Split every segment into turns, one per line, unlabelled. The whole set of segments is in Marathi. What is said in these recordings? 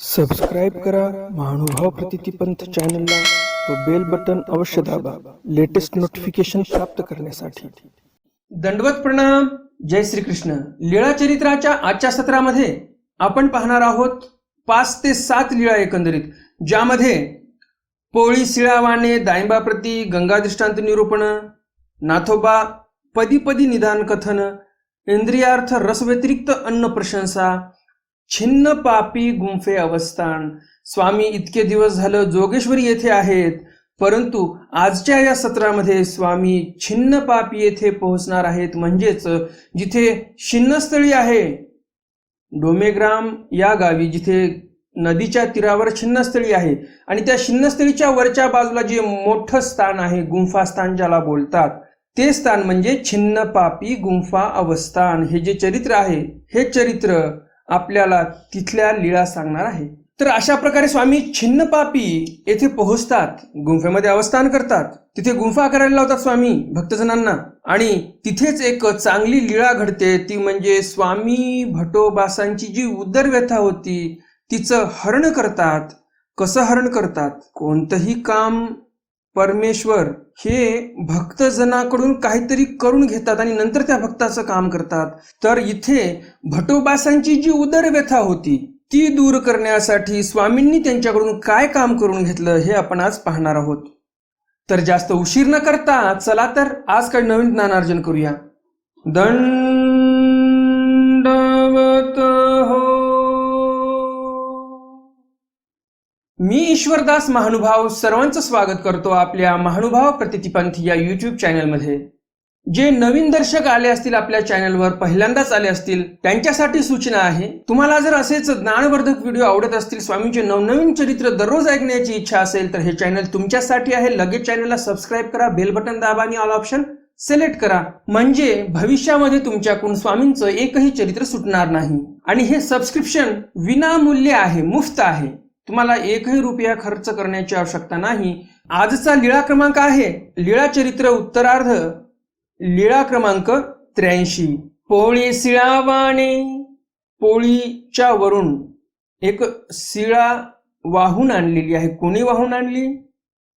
सबस्क्राईब करा महानुभाव प्रतितीपंथ चॅनलला व बेल बटन अवश्य दाबा लेटेस्ट नोटिफिकेशन प्राप्त करण्यासाठी।
दंडवत प्रणाम। जय श्री कृष्ण। लीळा चरित्राच्या आजच्या सत्रामध्ये आपण पाहणार आहोत 5 ते 7 लीळा एकंदरीत, ज्यामध्ये पोळी शिळावाणे, दायंबाप्रती, गंगा दृष्टांत निरूपण, नाथोबा, पदी पदी निदान कथन, इंद्रियार्थ रस व्यतिरिक्त अन्न प्रशंसा, छिन्न पापी गुंफे अवस्थान। स्वामी इतके दिवस झालं जोगेश्वरी येथे आहेत, परंतु आजच्या या सत्रामध्ये स्वामी छिन्न पापी येथे पोहोचणार आहेत, म्हणजेच जिथे छिन्नस्थळी आहे डोमेग्राम या गावी, जिथे नदीच्या तीरावर छिन्नस्थळी आहे आणि त्या छिन्नस्थळीच्या वरच्या बाजूला जे मोठं स्थान आहे, गुंफा स्थान ज्याला बोलतात, ते स्थान म्हणजे छिन्न पापी गुंफा अवस्थान। हे जे चरित्र आहे, हे चरित्र आपल्याला तिथल्या लीळा सांगणार आहे। तर अशा प्रकारे स्वामी छिन्न पापी येथे पोहोचतात, गुंफेमध्ये अवस्थान करतात, तिथे गुंफा करायला लावतात स्वामी भक्तजनांना, आणि तिथेच एक चांगली लीळा घडते, ती म्हणजे स्वामी भटोबासांची जी उदरव्यथा होती तिचं हरण करतात। कसं हरण करतात? कोणतंही काम परमेश्वर हे भक्तजनाकडून काहीतरी करून घेतात आणि नंतर त्या भक्ताचं काम करतात। तर इथे भटोबासांची जी उदरव्यथा होती ती दूर करण्यासाठी स्वामींनी त्यांच्याकडून काय काम करून घेतलं हे आपण आज पाहणार आहोत। तर जास्त उशीर न करता चला तर आज काही नवीन ज्ञानार्जन करूया। दंडवत हो। मी ईश्वरदास महानुभाव सर्वांचं स्वागत करतो आपल्या महानुभाव प्रतितीपंथ या यूट्यूब चॅनलमध्ये। जे नवीन दर्शक आले असतील, आपल्या चॅनलवर पहिल्यांदाच आले असतील, त्यांच्यासाठी सूचना आहे, तुम्हाला जर असेच ज्ञानवर्धक व्हिडिओ आवडत असतील, स्वामींचे नवनवीन चरित्र दररोज ऐकण्याची इच्छा असेल, तर हे चॅनल तुमच्यासाठी आहे। लगेच चॅनलला सबस्क्राईब करा, बेल बटन दाबा आणि ऑल ऑप्शन सिलेक्ट करा, म्हणजे भविष्यामध्ये तुमच्याकडून स्वामींचं एकही चरित्र सुटणार नाही। आणि हे सबस्क्रिप्शन विनामूल्य आहे, मुफ्त आहे, तुम्हाला एकही रुपया खर्च करण्याची आवश्यकता नाही। आजचा लीळा क्रमांक आहे लीळा चरित्र उत्तरार्ध, लीळा क्रमांक 83। पोळी शिळावाणे। पोळीच्या वरून एक शिळा वाहून आणलेली आहे। कोणी वाहून आणली,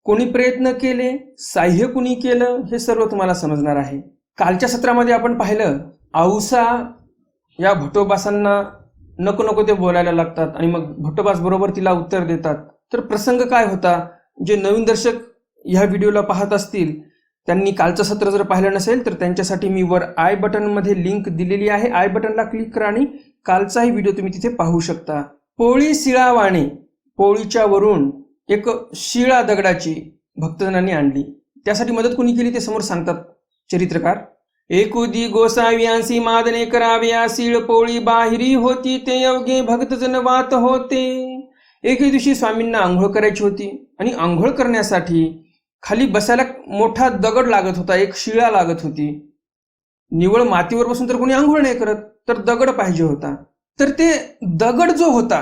कोणी प्रयत्न केले, साह्य कोणी केलं, हे सर्व तुम्हाला समजणार आहे। कालच्या सत्रामध्ये आपण पाहिलं, औसा या भटोबासांना नको नको ते बोलायला लागतात आणि मग भटोबास बरोबर तिला उत्तर देतात। तर प्रसंग काय होता? जे नवीन दर्शक ह्या व्हिडिओला पाहत असतील, त्यांनी कालचं सत्र जर पाहिलं नसेल तर त्यांच्यासाठी मी वर आय बटन मध्ये लिंक दिलेली आहे, आय बटनला क्लिक करा आणि कालचाही व्हिडिओ तुम्ही तिथे पाहू शकता। पोळी शिळावाणे। पोळीच्या वरून एक शिळा दगडाची भक्तजनांनी आणली, त्यासाठी मदत कोणी केली ते समोर सांगतात चरित्रकार। एकुदी गोसाव्यांसी मादने कराव्या, सीळ पोळी बाहिरी होती, ते अवघे भक्तजन वात होते। एके दिवशी स्वामींना आंघोळ करायची होती आणि आंघोळ करण्यासाठी खाली बसायला मोठा दगड लागत होता, एक शिळा लागत होती। निवळ मातीवर बसून तर कोणी आंघोळ नाही करत, तर दगड पाहिजे होता। तर ते दगड जो होता,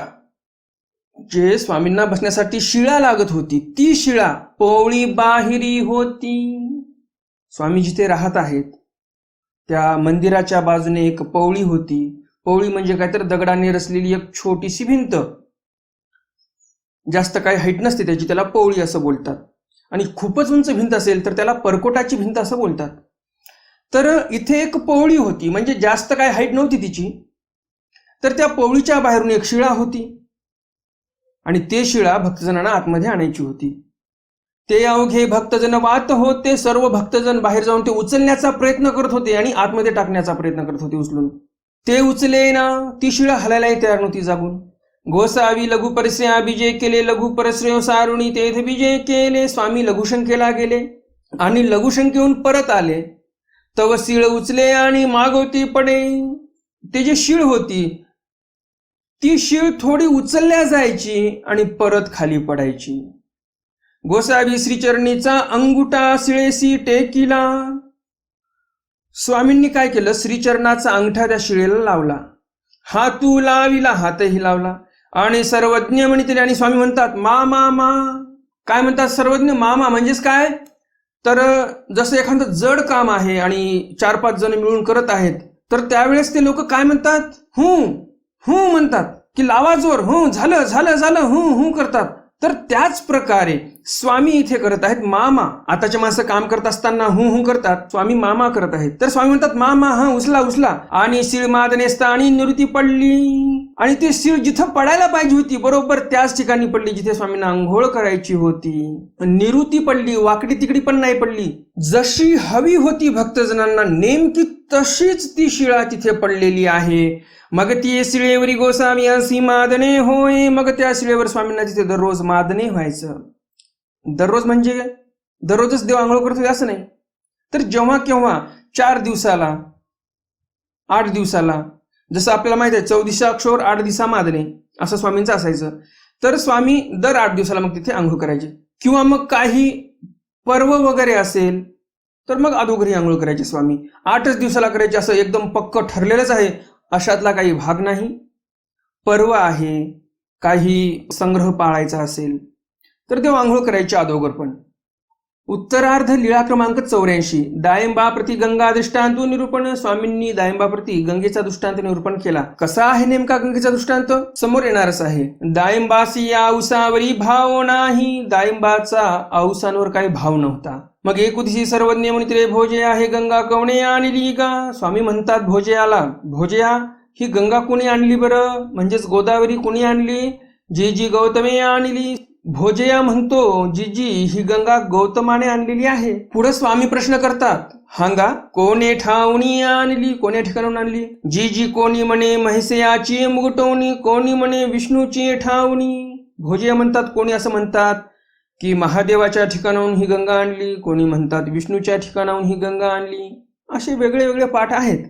जे स्वामींना बसण्यासाठी शिळा लागत होती, ती शिळा पोळी बाहिरी होती। स्वामी जिथे राहत आहेत त्या मंदिराच्या बाजूने एक पवळी होती। पवळी म्हणजे काय तर दगडाने रचलेली एक छोटीशी भिंत, जास्त काही हाईट नसते त्याची, त्याला पवळी असं बोलतात। आणि खूपच उंच भिंत असेल तर त्याला परकोटाची भिंत असं बोलतात। तर इथे एक पवळी होती, म्हणजे जास्त काही हाईट नव्हती तिची। तर त्या पवळीच्या बाहेरून एक शिळा होती आणि ते शिळा भक्तजनांना आतमध्ये आणायची होती। ते अवघे भक्तजन वात होते। सर्व भक्तजन बाहेर जाऊन ते उचलण्याचा प्रयत्न करत होते आणि आतमध्ये टाकण्याचा प्रयत्न करत होते उचलून। ते उचले ना, ती शिळा हलायलाही तयार नव्हती जागून। गोसावी लघु परश्रया बीजे केले, लघु परश्रय सारुणी तेथे बीजे केले। स्वामी लघुशंकेला गेले आणि लघुशंकेहून परत आले, तव शिळ उचले आणि मागोती पडे। ते जे शिळ होती ती शिळ थोडी उचलल्या जायची आणि परत खाली पडायची। गोसावी श्रीचरणीचा अंगुठा शिळेसी टेकिला। स्वामींनी काय केलं? श्रीचरणाचा अंगठा त्या शिळेला लावला, हातू लाविला, हातही लावला आणि सर्वज्ञ म्हणतील। आणि स्वामी म्हणतात मा मा मा। काय म्हणतात सर्वज्ञ? मामा म्हणजेच काय तर जसं एखादं जड काम आहे आणि 4-5 जण मिळून करत आहेत, तर त्यावेळेस ते लोक काय म्हणतात? हू हू म्हणतात। की लावा जोर, झालं झालं झालं, हू करतात. तर त्याच प्रकारे स्वामी इथे करत आहेत. मामा, आताच्या माणसं काम करत असताना हू करतात, स्वामी मामा करत आहेत. तर स्वामी म्हणतात मामा उचला उचला. आणि शिळ मादनेस्ता आणि निवृत्ती पडली. आणि ती शिळ जिथं पडायला पाहिजे होती बरोबर त्याच ठिकाणी पडली जिथे स्वामींना आंघोळ करायची होती. निवृत्ती पडली, वाकडी तिकडी पण नाही पडली. जशी हवी होती भक्तजनांना नेमकी तशीच ती शिळा तिथे पडलेली आहे. मग ती शिळेवरी गोसावी असी मादने होय. मग त्या शिळेवर स्वामींना तिथे दररोज मादने व्हायचं. दररोज म्हणजे काय? दररोजच देव आंघोळ करतो असं नाही. तर जेव्हा केव्हा 4 दिवसाला 8 दिवसाला, जसं आपल्याला माहित आहे 14 अक्षर 8 दिवसा मादने असं स्वामींचं असायचं. तर स्वामी दर 8 दिवसाला मग तिथे आंघोळ करायचे. किंवा मग काही पर्व वगैरे असेल तर मग अगोदरही आंघोळ करायचे स्वामी. 8च दिवसाला करायचे असं एकदम पक्क ठरलेलंच आहे अशातला काही भाग नाही. पर्व आहे, काही संग्रह पाळायचा असेल तर देव आंघोळ करायचे अगोदर पण. उत्तरार्ध लीळा क्रमांक 84 दायंबा प्रति गंगा दृष्टांत निरूपण. स्वामींनी दायंबा प्रति गंगेचा दृष्टांत निरूपण केला. कसा आहे नेमका गंगेचा दृष्टांत समोर येणारच आहे. दायंबासी औसावरी भाव नाही. दायंबाचा औसांवर काही भाव नव्हता. मग एक दिवशी सर्वज्ञ मुनित्रे भोजे आहे गंगा कवणे आणली गा. स्वामी म्हणतात भोजयाला, भोजया ही गंगा कोणी आणली बरं? म्हणजेच गोदावरी कोणी आणली? जी गौतमे आणली. भोजया म्हणतो जी ही गंगा गौतमाने आणलेली आहे. पुढे स्वामी प्रश्न करतात, हांगा कोणे ठावणी आणली? कोण्या ठिकाणून आणली? जी कोणी म्हणे महिषयाची मुगटवणी, कोणी म्हणे विष्णूची ठावणी. भोजया म्हणतात कोणी असं म्हणतात की महादेवाच्या ठिकाणाहून ही गंगा आणली, कोणी म्हणतात विष्णूच्या ठिकाणाहून ही गंगा आणली. असे वेगळे वेगळे पाठ आहेत.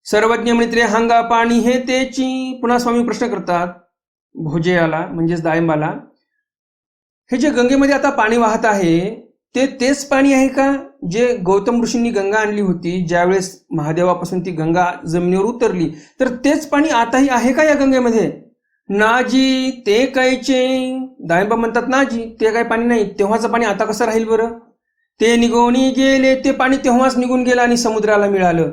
सर्वज्ञ मित्रे हांगा पाणी हे तेची. पुन्हा स्वामी प्रश्न करतात भोजयाला म्हणजेच दायंबाला, हे जे गंगेमध्ये आता पाणी वाहत आहे ते तेच पाणी आहे का जे गौतम ऋषींनी गंगा आणली होती ज्यावेळेस महादेवापासून ती गंगा जमिनीवर उतरली? तर तेच पाणी आताही आहे का या गंगेमध्ये? नाजी ते कायचे. दायंबा म्हणतात नाजी ते काही पाणी नाही. तेव्हाचं पाणी आता कसं राहील बरं? ते निघून गेले. ते पाणी तेव्हाच निघून गेलं आणि समुद्राला मिळालं.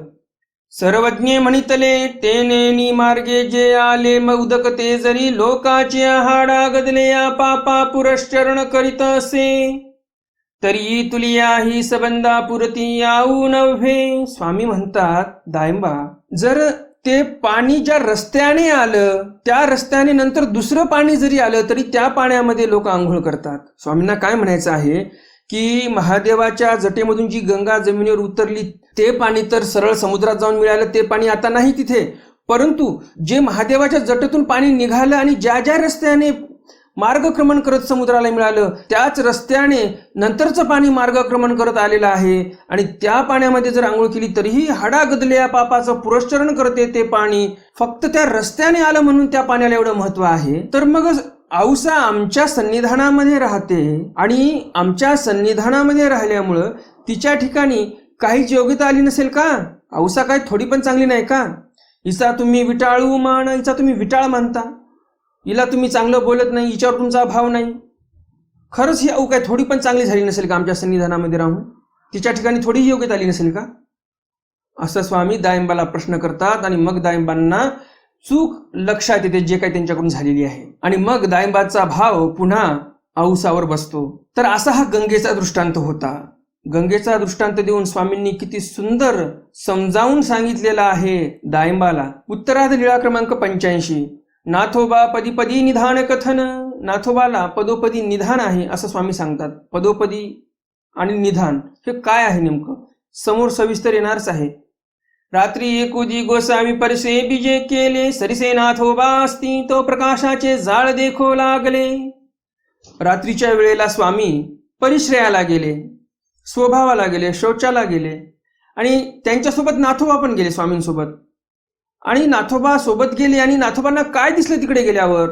सर्वज्ञ म्हणितले ते नेनी मार्गे जे आले मग उदक ते जरी लोकाचे हाडा गदले पापा पुरश्चरण करीत असे तरी तुलिया ही सबंधा पुरती याऊ नव्हे. स्वामी म्हणतात दायंबा जर ते पाणी ज्या रस्त्याने आलं त्या रस्त्याने नंतर दुसरं पाणी जरी आलं तरी त्या पाण्यामध्ये लोक आंघोळ करतात. स्वामींना काय म्हणायचं आहे की महादेवाच्या जटेमधून जी गंगा जमिनीवर उतरली ते पाणी तर सरळ समुद्रात जाऊन मिळालं, ते पाणी आता नाही तिथे. परंतु जे महादेवाच्या जटेतून पाणी निघालं आणि ज्या ज्या रस्त्याने मार्गक्रमण करत समुद्राला मिळालं त्याच रस्त्याने नंतरचं पाणी मार्गक्रमण करत आलेलं आहे. आणि त्या पाण्यामध्ये जर आंघोळ केली तरीही हाडा गदल्या पापाचं पुरश्चरण करते ते पाणी. फक्त त्या रस्त्याने आलं म्हणून त्या पाण्याला एवढं महत्व आहे. तर मग औसा आमच्या सन्निधानामध्ये राहते आणि आमच्या सन्निधानामध्ये राहिल्यामुळं तिच्या ठिकाणी काहीच योग्यता आली नसेल का? औसा काय थोडी पण चांगली नाही का? हिचा तुम्ही विटाळू मान, हिचा तुम्ही विटाळ मानता, हिला तुम्ही चांगलं बोलत नाही, हिच्यावर तुमचा भाव नाही. खरंच ही काय थोडी पण चांगली झाली नसेल का? आमच्या सन्निधानामध्ये राहून तिच्या ठिकाणी थोडीही योग्यता आली नसेल का? असं स्वामी दायंबाला प्रश्न करतात. आणि मग दायंबांना चूक लक्षात येते जे काही त्यांच्याकडून झालेली आहे. आणि मग दायंबाचा भाव पुन्हा औसावर बसतो. तर असा हा गंगेचा दृष्टांत होता. गंगेचा दृष्टांत देऊन स्वामींनी किती सुंदर समजावून सांगितलेला आहे दायंबाला. उत्तरार्ध लीळा क्रमांक 85 नाथोबा पदी पदी निधान कथन. नाथोबाला पदोपदी निधान आहे असं स्वामी सांगतात. पदोपदी आणि निधान हे काय आहे नेमकं समोर सविस्तर येणारच आहे. रात्री एकुदी गोसावी परसे बीजे केले सरिसे नाथोबा असती तो प्रकाशाचे जाळ देखो लागले. रात्रीच्या वेळेला स्वामी परिश्रयाला गेले, स्वभावाला गेले, शौचाला गेले आणि त्यांच्यासोबत नाथोबा पण गेले स्वामींसोबत. आणि नाथोबा सोबत गेले आणि नाथोबांना काय दिसलं तिकडे गेल्यावर?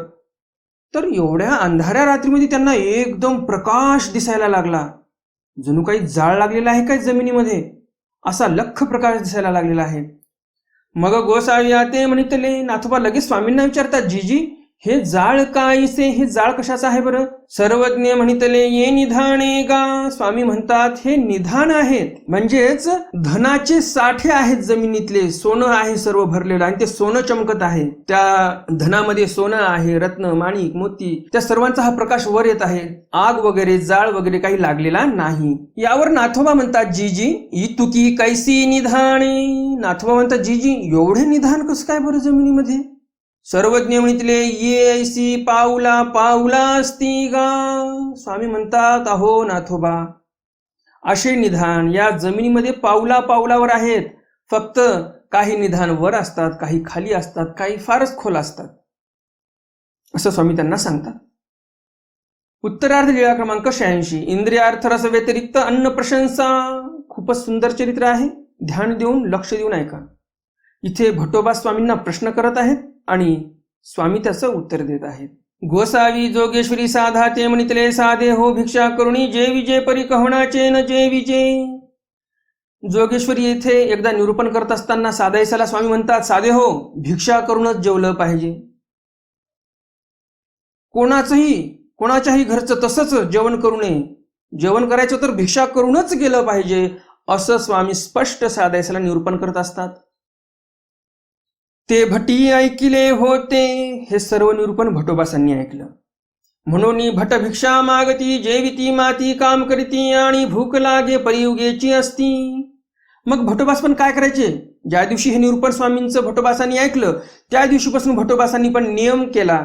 तर एवढ्या अंधाऱ्या रात्रीमध्ये त्यांना एकदम प्रकाश दिसायला लागला. जणू काही जाळ लागलेला आहे काय जमिनीमध्ये असा लख प्रकाश दिसायला लागलेला आहे. मग गोसावी आते म्हणितले. नाथोबा लगेच स्वामींना विचारतात जीजी हे जाळ कायसे, हे जाळ कशाचं आहे बरं? सर्वज्ञ म्हणितले ये निधाने गा. स्वामी म्हणतात हे निधान आहेत, म्हणजेच धनाचे साठे आहेत जमिनीतले, सोनं आहे सर्व भरलेलं आणि ते सोनं चमकत आहे. त्या धनामध्ये सोनं आहे, रत्न माणिक मोती, त्या सर्वांचा हा प्रकाश वर येत आहे. आग वगैरे जाळ वगैरे काही लागलेला नाही. यावर नाथोबा म्हणतात जीजी इतुकी कैसी निधाने. नाथोबा म्हणतात जीजी एवढे निधान कसं काय बरं जमिनीमध्ये? सर्वज्ञ म्हणितले ये ऐसी पाऊला पाऊला असती गा. स्वामी म्हणतात अहो नाथोबा, असे निधान या जमिनीमध्ये पाऊला पाऊलावर आहेत. फक्त काही निधान वर असतात, काही खाली असतात, काही फारच खोल असतात, असं स्वामी त्यांना सांगतात. उत्तरार्ध लीळा क्रमांक 86. इंद्रियार्थ रस व्यतिरिक्त अन्न प्रशंसा. खूपच सुंदर चरित्र आहे, ध्यान देऊन लक्ष देऊन ऐका. इथे भटोबा स्वामींना प्रश्न करत आहेत आणि स्वामी त्याचं उत्तर देत आहेत. गोसावी जोगेश्वरी साधा ते म्हणितले साधे हो भिक्षा करुणी जे विजे परी कहणाचे न जे विजे. जोगेश्वरी येथे एकदा निरूपण करत असताना साधायसाला स्वामी म्हणतात साधे हो भिक्षा करूनच जेवलं पाहिजे. कोणाच्याही घरचं तसंच जेवण करू नये, जेवण करायचं तर भिक्षा करूनच गेलं पाहिजे, असं स्वामी स्पष्ट साधायसाला निरूपण करत असतात. ते भटी ऐकिले होते. हे सर्व निरूपण भटोबासांनी ऐकलं. म्हणून भट भिक्षा मागती जेविती माती काम करीती आणि भूक लागे परियुगेची असती. मग भटोबास पण काय करायचे? ज्या दिवशी हे निरूपण स्वामींचं भटोबासांनी ऐकलं त्या दिवशीपासून भटोबासांनी पण नियम केला.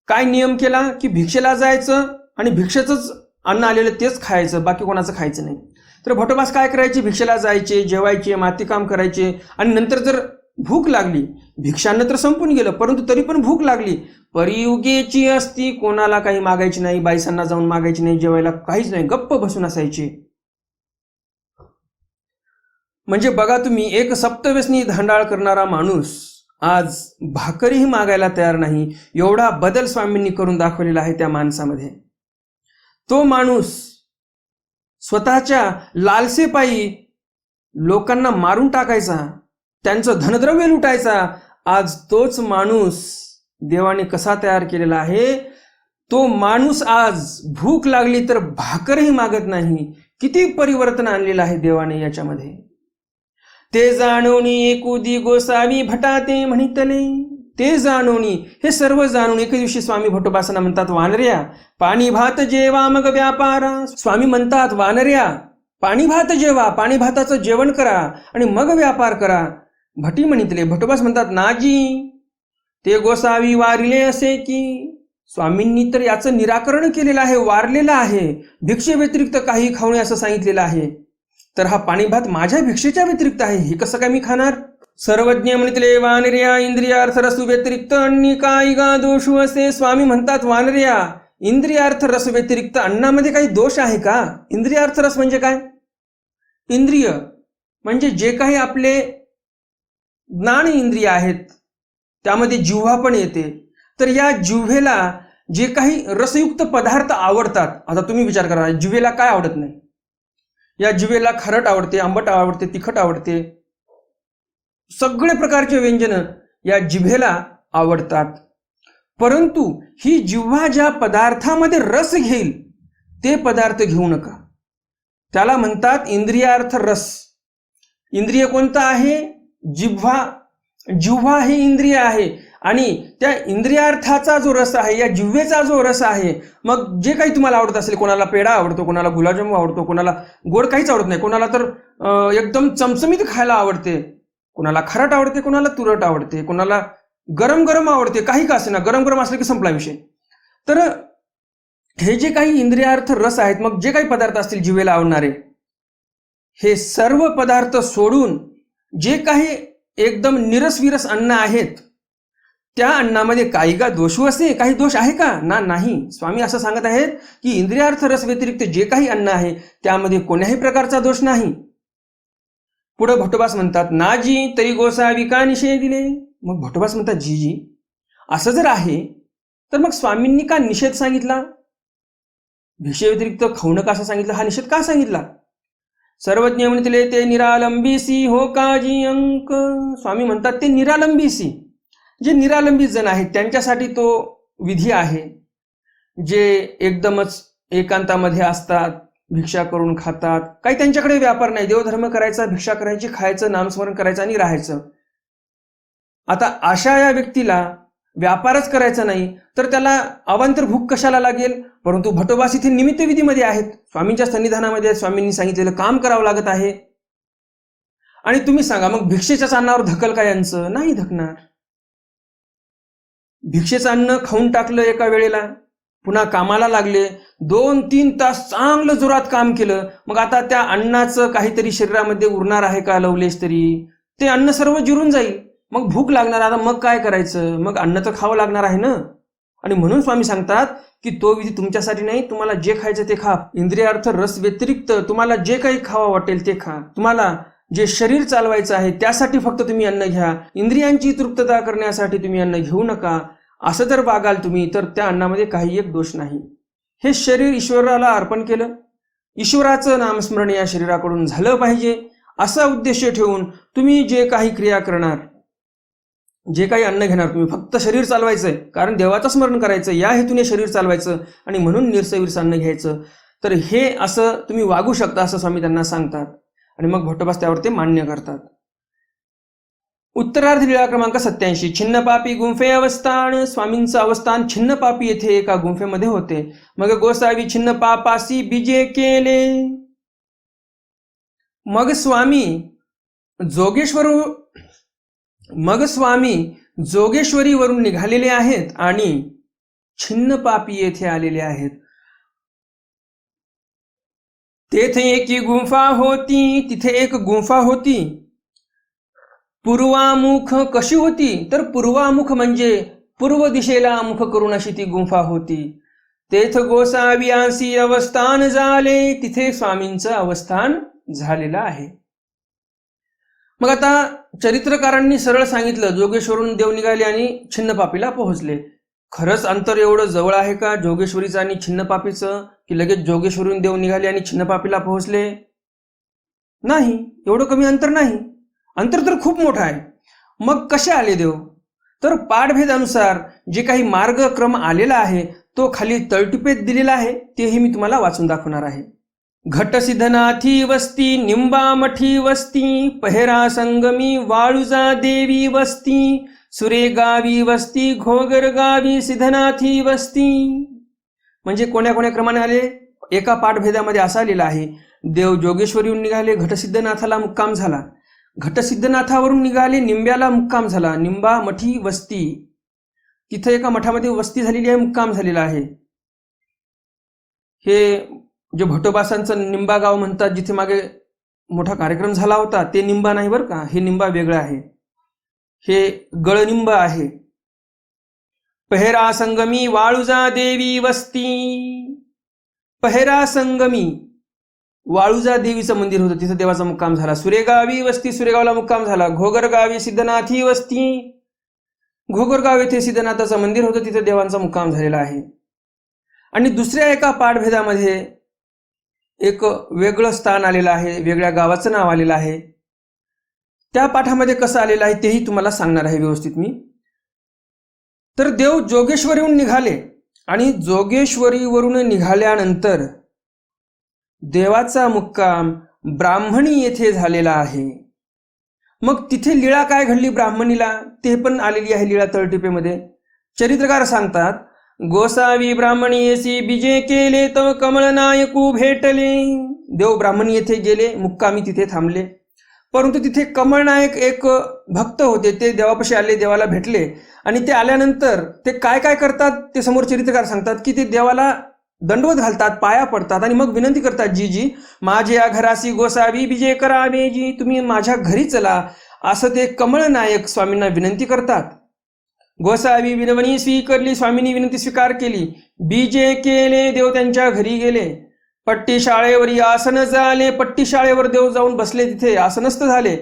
काय नियम केला? की भिक्षेला जायचं आणि भिक्षेचंच अन्न आलेलं तेच खायचं, बाकी कोणाचं खायचं नाही. तर भटोबास काय करायचे? भिक्षेला जायचे, जेवायचे, माती काम करायचे आणि नंतर जर भूक लागली, भिक्षान्न तर संपून गेलं परंतु तरी पण भूक लागली, परियुगेची असती. कोणाला काही मागायची नाही, बाईसांना जाऊन मागायची नाही, जेवायला काहीच नाही, गप्प बसून असायचे. म्हणजे बघा तुम्ही, एक सप्तव्यसनी धांडाळ करणारा माणूस आज भाकरीही मागायला तयार नाही, एवढा बदल स्वामींनी करून दाखवलेला आहे त्या माणसामध्ये. तो माणूस स्वतःच्या लालसेपायी लोकांना मारून टाकायचा, त्यांचं धनद्रव्य लुटायचा. आज तोच माणूस देवाने कसा तयार केलेला आहे? तो माणूस आज भूक लागली तर भाकरही मागत नाही. किती परिवर्तन आणलेलं आहे देवाने याच्यामध्ये. ते जाणोनी एकुदी गोसावी भटाते म्हणितले. ते जाणोनी, हे सर्व जाणून एके दिवशी स्वामी भटोबासांना म्हणतात वानऱ्या पाणी भात जेवा मग व्यापारा. स्वामी म्हणतात वानऱ्या पाणी भात जेवा, पाणी भाताचं जेवण करा आणि मग व्यापार करा. भटी म्हणितले. भटोबास म्हणतात नाजी ते गोसावी वारिले असे की. स्वामींनी तर याचं निराकरण केलेलं आहे, वारलेलं आहे, भिक्षे व्यतिरिक्त काही खाऊ नये असं सांगितलेलं आहे. तर हा पाणी भात माझ्या भिक्षेच्या व्यतिरिक्त आहे, हे कसं काय मी खाणार? सर्वज्ञ म्हणितले वानर्या इंद्रियार्थ रसू व्यतिरिक्त अन्नी काही गा दोषू असे. स्वामी म्हणतात वानर्या इंद्रियार्थ रस व्यतिरिक्त अन्नामध्ये काही दोष आहे का? इंद्रियार्थ रस म्हणजे काय? इंद्रिय म्हणजे जे काही आपले ज्ञान इंद्रिय आहेत, त्यामध्ये जिव्हा पण येते. तर या जिव्हेला जे काही रसयुक्त पदार्थ आवडतात, आता तुम्ही विचार करा जिव्हेला काय आवडत नाही? या जिव्हेला खारट आवडते, आंबट आवडते, तिखट आवडते, सगळे प्रकारचे व्यंजन या जिव्हेला आवडतात. परंतु ही जिव्हा ज्या पदार्थामध्ये रस घेईल ते पदार्थ घेऊ नका. त्याला म्हणतात इंद्रियार्थ रस. इंद्रिय कोणतं आहे? जिव्हा. जिव्हा हे इंद्रिय आहे आणि त्या इंद्रियार्थाचा जो रस आहे, या जिव्हेचा जो रस आहे, मग जे काही तुम्हाला आवडत असेल, कोणाला पेढा आवडतो, कोणाला गुलाबजामू आवडतो, कोणाला गोड काहीच आवडत नाही, कोणाला तर एकदम चमचमीत खायला आवडते, कोणाला खारट आवडते, कोणाला तुरट आवडते, कोणाला गरम गरम आवडते, काही का असेना, गरम गरम असलं की संपला विषय. तर हे जे काही इंद्रियार्थ रस आहेत, मग जे काही पदार्थ असतील जिव्हेला आवडणारे, हे सर्व पदार्थ सोडून जे काही एकदम निरसविरस अन्न आहेत त्या अन्नामध्ये काही का दोषू असे, काही दोष आहे का? नाही. स्वामी असं सांगत आहेत की इंद्रियार्थ रस व्यतिरिक्त जे काही अन्न आहे त्यामध्ये कोण्याही प्रकारचा दोष नाही. पुढे भटोबास म्हणतात नाजी तरी गोसावी का निषेध दिले. मग भटोबास म्हणतात जी असं जर आहे तर मग स्वामींनी का निषेध सांगितला? भिक्षे व्यतिरिक्त खाऊ नका असं सांगितलं, हा निषेध का सांगितला? सर्वज्ञ म्हणतले ते निरालंबीसी हो काजी अंक. स्वामी म्हणतात ते निरालंबीसी, जे निरालंबी जण आहेत त्यांच्यासाठी तो विधी आहे, जे एकदमच एकांतामध्ये असतात, भिक्षा करून खातात, काही त्यांच्याकडे व्यापार नाही, देवधर्म करायचा, भिक्षा करायची, खायचं, नामस्मरण करायचं आणि राहायचं. आता अशा या व्यक्तीला व्यापारच करायचा नाही तर त्याला अवांतर भूक कशाला लागेल? परंतु भटोबास इथे निमित्तविधीमध्ये आहेत, स्वामींच्या सन्निधानामध्ये स्वामींनी सांगितलेलं काम करावं लागत आहे. आणि तुम्ही सांगा मग भिक्षेच्याच अन्नावर धकल का यांचं? नाही धकणार. भिक्षेचं अन्न खाऊन टाकलं एका वेळेला, पुन्हा कामाला लागले, 2-3 तास चांगलं जोरात काम केलं, मग आता त्या अन्नाचं काहीतरी शरीरामध्ये उरणार आहे का लवलेश तरी? ते अन्न सर्व जिरून जाईल, मग भूक लागणार. आता मग काय करायचं? मग अन्न तर खावं लागणार आहे ना. आणि म्हणून स्वामी सांगतात की तो विधी तुमच्यासाठी नाही, तुम्हाला जे खायचं ते खा. इंद्रियार्थ रस व्यतिरिक्त तुम्हाला जे काही खावं वाटेल ते खा. तुम्हाला जे शरीर चालवायचं आहे त्यासाठी फक्त तुम्ही अन्न घ्या, इंद्रियांची तृप्तता करण्यासाठी तुम्ही अन्न घेऊ नका. असं जर वागाल तुम्ही तर त्या अन्नामध्ये काही एक दोष नाही. हे शरीर ईश्वराला अर्पण केलं, ईश्वराचं नामस्मरण या शरीराकडून झालं पाहिजे असा उद्देश ठेवून तुम्ही जे काही क्रिया करणार, जे काही अन्न घेणार, तुम्ही फक्त शरीर चालवायचंय, कारण देवाचं स्मरण करायचं या हेतूने शरीर चालवायचं आणि म्हणून निरसविरस अन्न घ्यायचं, तर हे असं तुम्ही वागू शकता असं स्वामी त्यांना सांगतात. आणि मग भट्टोबास त्यावर ते मान्य करतात. उत्तरार्ध लीळा क्रमांक 87. छिन्नपापी गुंफे अवस्थान. स्वामींचं अवस्थान छिन्नपापी येथे एका गुंफेमध्ये होते. मग गोसावी छिन्न पापासी बीजे केले. मग स्वामी जोगेश्वरीवरून निघालेले आहेत आणि छिन्नपापी येथे आलेले आहेत. तेथे एक गुंफा होती. तिथे एक गुंफा होती. पूर्वामुख कशी होती? तर पूर्वामुख म्हणजे पूर्व दिशेला मुख करून अशी ती गुंफा होती. तेथ गोसावियांसी अवस्थान झाले. तिथे स्वामींचं अवस्थान झालेलं आहे. मग आता चरित्रकारांनी सरळ सांगितलं, जोगेश्वरून देव निघाले आणि छिन्नपापीला पोहोचले. खरंच अंतर एवढं जवळ आहे का जोगेश्वरीचं आणि छिन्नपापीचं, की लगेच जोगेश्वरून देव निघाले आणि छिन्नपापीला पोहोचले? नाही, एवढं कमी अंतर नाही. अंतर तर खूप मोठं आहे. मग कसे आले देव? तर पाठभेदानुसार जे काही मार्गक्रम आलेला आहे तो खाली तळटिपेत दिलेला आहे, तेही मी तुम्हाला वाचून दाखवणार आहे. घटसिद्धनाथी वस्ती, निंबामठी वस्ती, पहेरा संगमी वाळुजा देवी वस्ती, सुरेगावी वस्ती, घोगर गावी सिद्धनाथी वस्ती. म्हणजे कोण्या कोण्या क्रमाने आले? एका पाठभेदामध्ये असा आलेला आहे, देव जोगेश्वरीहून निघाले, घटसिद्धनाथाला मुक्काम झाला. घटसिद्धनाथावरून निघाले, निंब्याला मुक्काम झाला. निंबा मठी वस्ती, तिथे एका मठामध्ये वस्ती झालेली आहे, मुक्काम झालेला आहे. हे जे भट्टोबासांचं निंबा गाव म्हणतात, जिथे मागे मोठा कार्यक्रम झाला होता, ते निंबा नाही बरं का. हे निंबा वेगळं आहे, हे गळनिंब आहे. पहेरा संगमी वाळुजा देवी वस्ती. पहेरा संगमी वाळुजा देवीचं मंदिर होतं, तिथं देवाचा मुक्काम झाला. सुरेगावी वस्ती, सुरेगावला मुक्काम झाला. घोगरगावी सिद्धनाथी वस्ती, घोगरगाव येथे सिद्धनाथाचं मंदिर होतं, तिथे देवांचा मुक्काम झालेला आहे. आणि दुसऱ्या एका पाठभेदामध्ये एक वेगळं स्थान आलेलं आहे, वेगळ्या गावाचं नाव आलेलं आहे. त्या पाठामध्ये कसं आलेलं आहे तेही तुम्हाला सांगणार आहे व्यवस्थित मी. तर देव जोगेश्वरीहून निघाले आणि जोगेश्वरीवरून निघाल्यानंतर देवाचा मुक्काम ब्राह्मणी येथे झालेला आहे. मग तिथे लीळा काय घडली ब्राह्मणीला ते पण आलेली आहे लीळा तळटिपेमध्ये. चरित्रकार सांगतात, गोसावी ब्राह्मणी येसी बीजे केले तव कमळ नायकू भेटले. देव ब्राह्मणी येथे गेले, मुक्कामी तिथे थांबले. परंतु तिथे कमळनायक एक भक्त होते, ते देवापाशी आले, देवाला भेटले. आणि ते आल्यानंतर ते काय काय करतात ते समोर चरित्रकार सांगतात, की ते देवाला दंडवत घालतात, पाया पडतात आणि मग विनंती करतात, जी जी माझे या घरासी गोसावी बीजे करावे, जी तुम्ही माझ्या घरी चला, असं ते कमळनायक स्वामींना विनंती करतात. गोसावी विनवणी स्वीकारली, स्वामींनी विनंती स्वीकार केली. बीजे केले, देव त्यांच्या घरी गेले. पट्टी शाळेवरी आसन झाले, पट्टी शाळेवर देव जाऊन बसले, तिथे आसनस्थ झाले.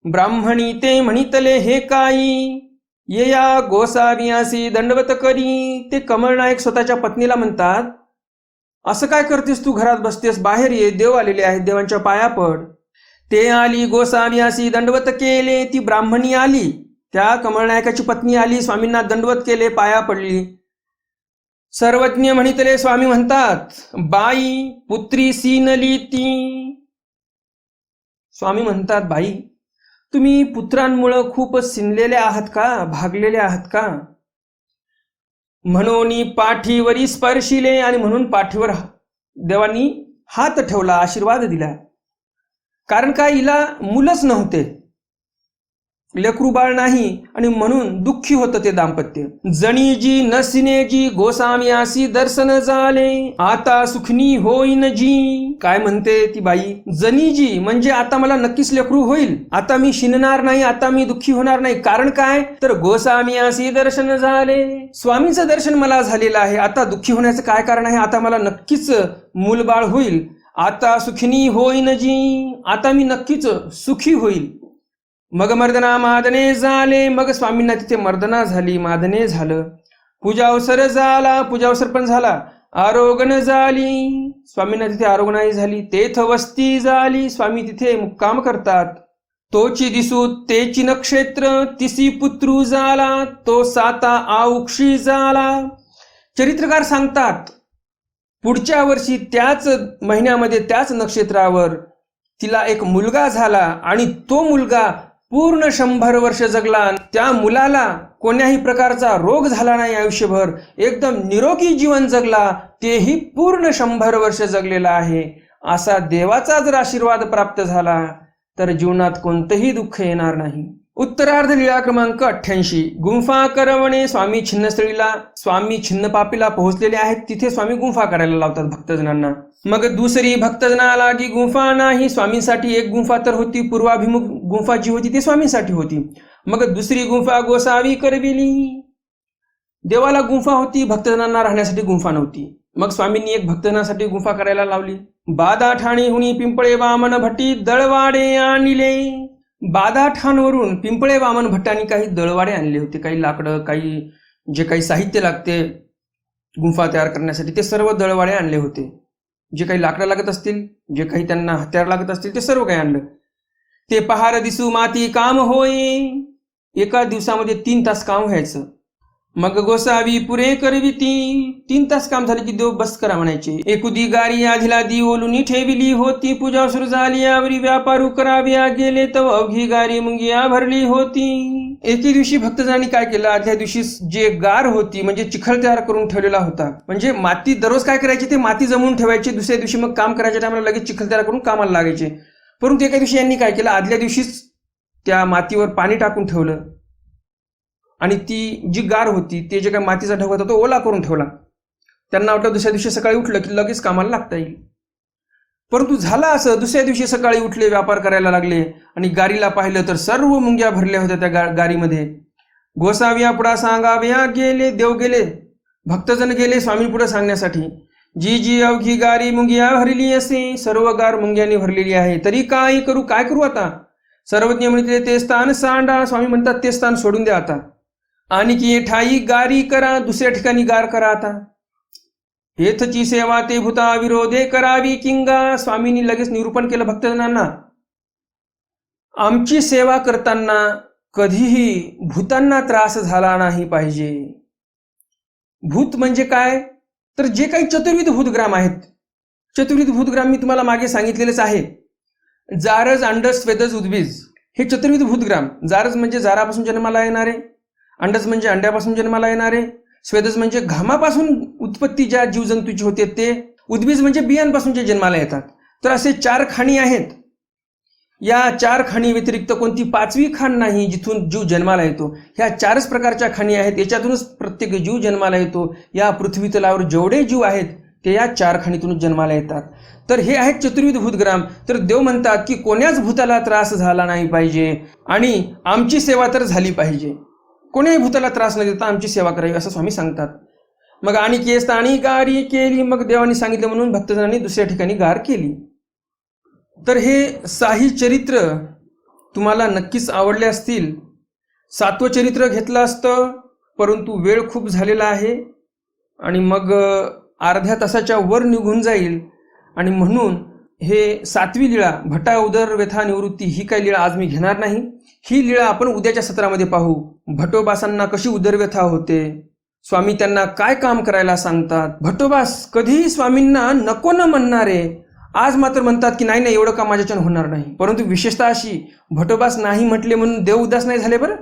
ब्राह्मणी ते म्हणितले हे काही, ये या गोसावियासी दंडवत करी. ते कमळनायक स्वतःच्या पत्नीला म्हणतात, असं काय करतेस तू, घरात बसतेस, बाहेर ये, देव आलेले आहेत, देवांच्या पाया पड. ते आली गोसावियासी दंडवत केले. ती ब्राह्मणी आली, त्या कमळनायकाची पत्नी आली, स्वामींना दंडवत केले, पाया पडली. सर्वज्ञ म्हणितले स्वामी म्हणतात, बाई पुत्री सीनली ती. स्वामी म्हणतात, बाई तुम्ही पुत्रांमुळं खूप सिनलेले आहात का, भागलेले आहात का? म्हणून पाठीवरी स्पर्शिले, आणि म्हणून पाठीवर देवांनी हात ठेवला, आशीर्वाद दिला. कारण काय, हिला मुलंच नव्हते, लेकरू बाळ नाही, आणि म्हणून दुःखी होतं ते दाम्पत्य. जणीजी नसिनेजी गोसाम्यासी दर्शन झाले, आता सुखनी होईन जी. काय म्हणते ती बाई, जणीजी म्हणजे आता मला नक्कीच लेकरू होईल, आता मी शिनणार नाही, आता मी दुःखी होणार नाही. कारण काय, तर गोसाम्यासी दर्शन झाले, स्वामींचं दर्शन मला झालेलं आहे, आता दुःखी होण्याचं काय कारण आहे, आता मला नक्कीच मूलबाळ होईल. आता सुखनी होईन जी, आता मी नक्कीच सुखी होईल. मग मर्दना मादने झाले, मग स्वामींना तिथे मर्दना झाली, मादने झालं. पूजावसर झाला, पूजावसर पण झाला. आरोगण झाली, स्वामींना तिथे आरोगणाही झाली. तेथ वस्ती झाली, स्वामी तिथे मुक्काम करतात. तोची दिसू तेची नक्षत्र, तिसी पुत्रू झाला, तो साता आउक्षी झाला. चरित्रकार सांगतात, पुढच्या वर्षी त्याच महिन्यामध्ये त्याच नक्षत्रावर तिला एक मुलगा झाला, आणि तो मुलगा पूर्ण 100 वर्ष जगला. त्या मुलाला कोण्याही प्रकारचा रोग झाला नाही, आयुष्यभर एकदम निरोगी जीवन जगला, तेही पूर्ण 100 वर्ष जगलेला आहे. असा देवाचा जर आशीर्वाद प्राप्त झाला तर जीवनात कोणतंही दुःख येणार नाही. उत्तरार्ध लीळा क्रमांक 88. गुंफा करवणे. स्वामी छिन्नस्थळीला, स्वामी छिन्न पापीला पोहोचलेले आहेत, तिथे स्वामी गुंफा करायला लावतात भक्तजनांना. मग दुसरी भक्तजनाला की गुंफा नाही, स्वामींसाठी एक गुंफा तर होती, पूर्वाभिमुख गुंफा जी होती ती स्वामींसाठी होती. मग दुसरी गुंफा गोसावी करविली. देवाला गुंफा होती, भक्तजनांना राहण्यासाठी गुंफा नव्हती. मग स्वामींनी एक भक्तजनासाठी गुंफा करायला लावली. बादा ठाणी हुनी पिंपळे वामन भट्टी दळवाडे आणले. बादाठाणवरून पिंपळे वामन भट्टांनी काही दळवाडे आणले होते, काही लाकडं, काही जे काही साहित्य लागते गुंफा तयार करण्यासाठी ते सर्व दळवाडे आणले होते. जे काही लाकडं लागत असतील, जे काही त्यांना हत्यार लागत असतील ते सर्व काही आणलं. ते पहार दिसू माती काम होय. एका दिवसामध्ये 3 तास काम व्हायचं. मग गोसावी पुरे करविती. 3 तास काम झाले की देव बस करा म्हणायचे. एकुदी गारी आधीला दी ओलुनी ठेविली होती. पूजा सुरू झाली, यावरी व्यापारू कराव्या गेले, तव अवघी गारी मुंगिया भरली होती. एके दिवशी भक्तजनांनी काय केलं, आदल्या दिवशी जे गार होती म्हणजे चिखल तयार करून ठेवलेला होता, म्हणजे माती दररोज काय करायची, ते माती जमवून ठेवायची, दुसऱ्या दिवशी मग काम करायच्या टायमाला लगेच चिखल तयार करून कामाला लागायचे. परंतु एका दिवशी यांनी काय केलं, आदल्या दिवशीच त्या मातीवर पाणी टाकून ठेवलं, आणि ती जी गार होती, ते जे काही मातीचा ढग होता तो ओला करून ठेवला. त्यांना वाटलं दुसऱ्या दिवशी सकाळी उठलं की लगेच कामाला लागता येईल. परंतु झालं असं, दुसऱ्या दिवशी सकाळी उठले, व्यापार करायला लागले, आणि गारीला पाहिलं तर सर्व मुंग्या भरल्या होत्या त्या गारीमध्ये. गोसाव्या पुढा सांगाव्या गेले, देव गेले, भक्तजन गेले स्वामी पुढे सांगण्यासाठी. जी जी अवघी गारी मुंगिया भरली असे, सर्व गार मुंग्यांनी भरलेली आहे, तरी काय करू, काय करू आता. सर्वज्ञ म्हणते ते स्थान सांडा. स्वामी म्हणतात ते स्थान सोडून द्या आता, आणि की ठाई गारी करा, दुसऱ्या ठिकाणी गार करा आता. हेथची सेवा ते भूता विरोधे करावी किंगा. स्वामींनी लगेच निरूपण केलं भक्तजनांना, आमची सेवा करताना कधीही भूतांना त्रास झाला नाही पाहिजे. भूत म्हणजे काय, तर जे काही चतुर्विध भूतग्राम आहेत. चतुर्विध भूतग्राम मी तुम्हाला मागे सांगितलेलेच आहे. जारज, अंडस, स्वेदज, उद्भिज, हे चतुर्विध भूतग्राम. जारज म्हणजे जारापासून जन्माला येणारे, अंडस म्हणजे अंड्यापासून जन्माला येणारे, स्वेदज म्हणजे घामापासून उत्पत्ती ज्या जीवजंतूची होते ते, उद्भिज म्हणजे बियांपासून जे जन्माला येतात. तर असे 4 खाणी आहेत. या 4 खाणी व्यतिरिक्त कोणती 5वी खाण नाही जिथून जीव जन्माला येतो. ह्या 4च प्रकारच्या खाणी आहेत, याच्यातूनच प्रत्येक जीव जन्माला येतो. या पृथ्वी तलावर जेवढे जीव आहेत ते या 4 खाणीतूनच जन्माला येतात. तर हे आहेत चतुर्विध भूतग्राम. तर देव म्हणतात की कोण्याच भूताला त्रास झाला नाही पाहिजे, आणि आमची सेवा तर झाली पाहिजे. कोण्याही भूताला त्रास न देता आमची सेवा करावी असं स्वामी सांगतात. मग आणि केस आणि गारी केली. मग देवानी सांगितलं म्हणून भक्तजनांनी दुसऱ्या ठिकाणी गार केली. तर हे 6 चरित्र तुम्हाला नक्कीच आवडले असतील. 7वं चरित्र घेतलं असतं, परंतु वेळ खूप झालेला आहे आणि मग अर्ध्या तासाच्या वर निघून जाईल, आणि म्हणून हे 7वी लीळा भटा उदर व्यथा निवृत्ती ही काही लीळा आज मी घेणार नाही. ही लीळा आपण उद्याच्या सत्रामध्ये पाहू. भटोबासांना कशी उदरव्यथा होते, स्वामी त्यांना काय काम करायला सांगतात. भट्टोबास कधीही स्वामींना नको न म्हणणारे आज मात्र म्हणतात की नाही एवढं काम माझ्याच्यानं होणार नाही. परंतु विशेषतः अशी, भट्टोबास नाही म्हटले म्हणून देव उदास नाही झाले बरं.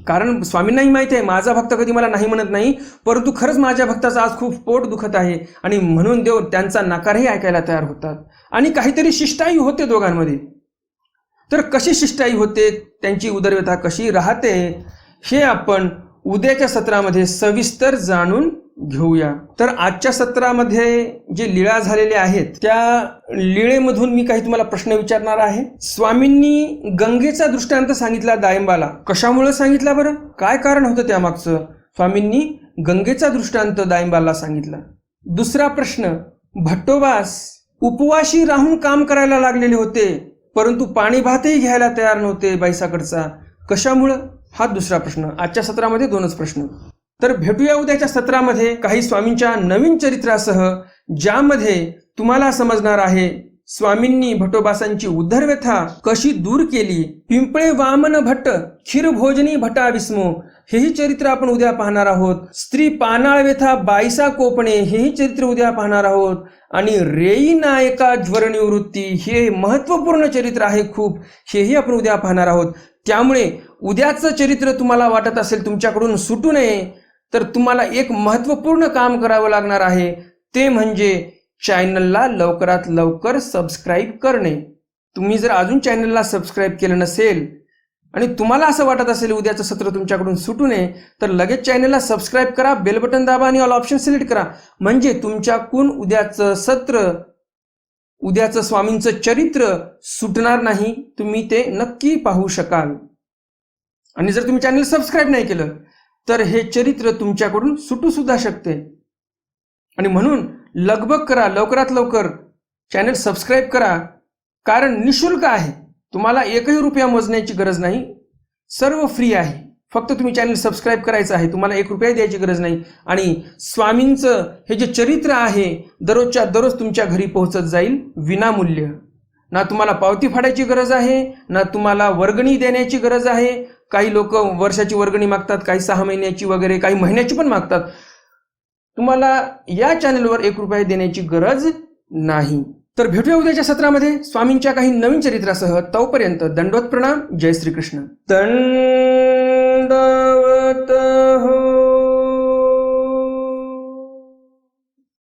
कारण स्वामींनाही माहिती आहे माझा भक्त कधी मला नाही म्हणत नाही, परंतु खरंच माझ्या भक्ताचं आज खूप पोट दुखत आहे आणि म्हणून देव त्यांचा नकारही ऐकायला तयार होतात. आणि काहीतरी शिष्टाई होते दोघांमध्ये. तर कशी शिष्टाई होते, त्यांची उदरव्यथा कशी राहते, हे आपण उद्याच्या सत्रामध्ये सविस्तर जाणून घेऊया. तर आजच्या सत्रामध्ये जे लीळा झालेल्या आहेत त्या लीळेमधून मी काही तुम्हाला प्रश्न विचारणार आहे. स्वामींनी गंगेचा दृष्टांत सांगितला दायंबाला. कशामुळे सांगितला बरं, काय कारण होतं त्यामागचं? स्वामींनी गंगेचा दृष्टांत दायंबाला सांगितला. दुसरा प्रश्न, भट्टोबास उपवाशी राहून काम करायला लागलेले होते, परंतु पाणी भातही घ्यायला तयार नव्हते बाईसाकडचा. कशामुळं? हा दुसरा प्रश्न. आजच्या सत्रामध्ये 2च प्रश्न. तर भेटूया उद्याच्या सत्रामध्ये काही स्वामींच्या नवीन चरित्रासह, ज्यामध्ये तुम्हाला समजणार आहे स्वामींनी भट्टोबासांची उदरव्यथा कशी दूर केली. पिंपळे वामन भट्ट क्षीरभोजनी भटा विस्मो हेही चरित्र आपण उद्या पाहणार आहोत. स्त्री पानाळ व्यथा बाईसा कोपणे हेही चरित्र उद्या पाहणार आहोत. आणि रेई नायका ज्वर निवृत्ती हे महत्वपूर्ण चरित्र आहे खूप, हेही आपण उद्या पाहणार आहोत. त्यामुळे उद्याचं चरित्र तुम्हाला वाटत असेल तुमच्याकडून सुटू नये, तर तुम्हाला एक महत्वपूर्ण काम करावं लागणार आहे. ते म्हणजे चॅनलला लवकरात लवकर सबस्क्राईब करणे. तुम्ही जर अजून चॅनलला सबस्क्राईब केलं नसेल आणि तुम्हाला असं वाटत असेल उद्याचं सत्र तुमच्याकडून सुटू नये, तर लगेच चॅनलला सबस्क्राईब करा, बेल बटन दाबा आणि ऑल ऑप्शन सिलेक्ट करा. म्हणजे तुमच्याकडून उद्याचं सत्र, उद्याचं स्वामींचं चरित्र सुटणार नाही. तुम्ही ते नक्की पाहू शकाल. आणि जर तुम्ही चॅनल सबस्क्राईब नाही केलं तर हे चरित्र तुमच्याकडून सुटू सुद्धा शकते. आणि म्हणून लगबग करा, लवकरात लवकर चॅनल सबस्क्राईब करा. कारण निशुल्क आहे, तुम्हाला एकही रुपया मोजण्याची गरज नाही, सर्व फ्री आहे. फक्त तुम्ही चॅनल सबस्क्राईब करायचं आहे, तुम्हाला 1 रुपया द्यायची गरज नाही. आणि स्वामींचं हे जे चरित्र आहे दररोजच्या दररोज तुमच्या घरी पोहोचत जाईल विनामूल्य. ना तुम्हाला पावती फाडायची गरज आहे, ना तुम्हाला वर्गणी देण्याची गरज आहे. काही लोक वर्षाची वर्गणी मागतात, काही 6 महिन्याची वगैरे, काही महिन्याची पण मागतात. तुम्हाला या चॅनलवर 1 रुपया देण्याची गरज नाही. तर भेटूया उद्याच्या सत्रामध्ये स्वामींच्या काही नवीन चरित्रासह. तोपर्यंत दंडवत प्रणाम. जय श्रीकृष्ण. दंडवत हो.